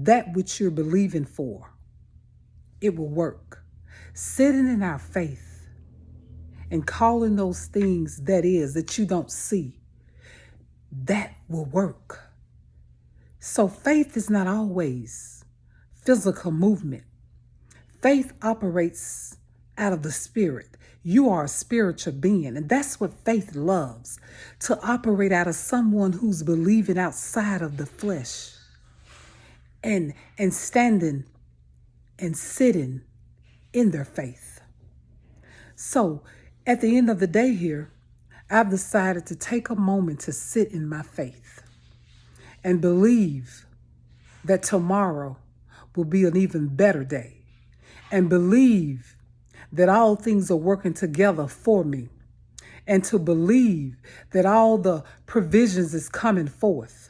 that which you're believing for, it will work. Sitting in our faith and calling those things that you don't see, that will work. So faith is not always physical movement. Faith operates out of the spirit. You are a spiritual being, and that's what faith loves, to operate out of someone who's believing outside of the flesh and standing and sitting in their faith. So at the end of the day here, I've decided to take a moment to sit in my faith and believe that tomorrow will be an even better day, and believe that all things are working together for me, and to believe that all the provisions is coming forth.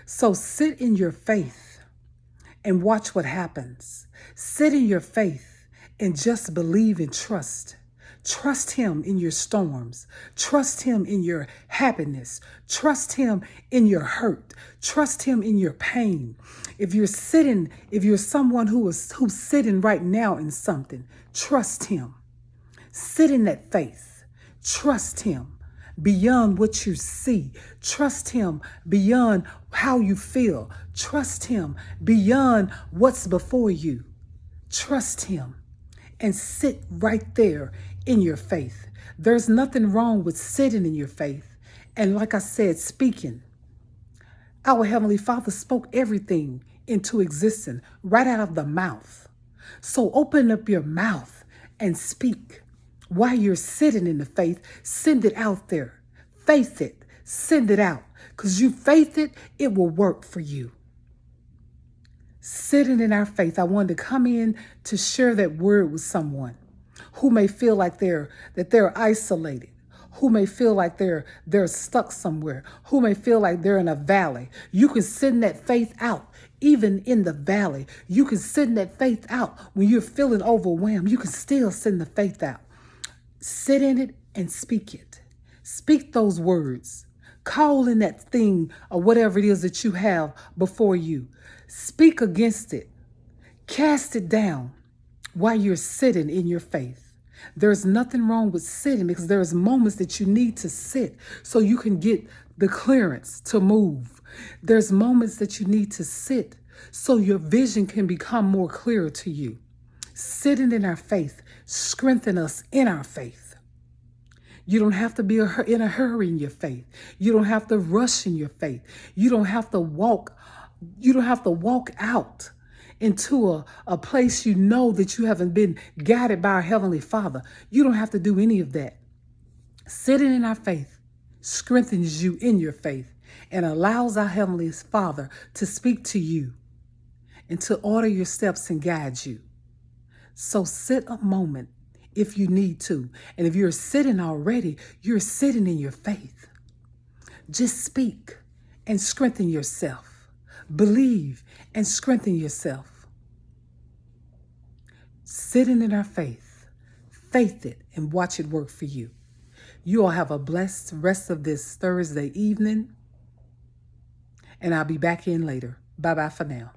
So sit in your faith and watch what happens. Sit in your faith and just believe and trust. Trust him in your storms. Trust him in your happiness. Trust him in your hurt. Trust him in your pain. If you're someone who's sitting right now in something, trust him. Sit in that faith. Trust him beyond what you see. Trust him beyond how you feel. Trust him beyond what's before you. Trust him and sit right there in your faith. There's nothing wrong with sitting in your faith. And like I said, speaking. Our Heavenly Father spoke everything into existence right out of the mouth. So open up your mouth and speak. While you're sitting in the faith, send it out there. Faith it. Send it out. Because you faith it, it will work for you. Sitting in our faith, I wanted to come in to share that word with someone who may feel like they're isolated, who may feel like they're stuck somewhere, who may feel like they're in a valley. You can send that faith out even in the valley. You can send that faith out when you're feeling overwhelmed. You can still send the faith out. Sit in it and speak it. Speak those words. Call in that thing or whatever it is that you have before you. Speak against it. Cast it down while you're sitting in your faith. There's nothing wrong with sitting, because there's moments that you need to sit so you can get the clearance to move. There's moments that you need to sit so your vision can become more clear to you. Sitting in our faith strengthens us in our faith. You don't have to be in a hurry in your faith. You don't have to rush in your faith. You don't have to walk out into a place you know that you haven't been guided by our Heavenly Father. You don't have to do any of that. Sitting in our faith strengthens you in your faith and allows our Heavenly Father to speak to you and to order your steps and guide you. So sit a moment if you need to. And if you're sitting already, you're sitting in your faith. Just speak and strengthen yourself. Believe and strengthen yourself. Sitting in our faith. Faith it and watch it work for you. You all have a blessed rest of this Thursday evening. And I'll be back in later. Bye-bye for now.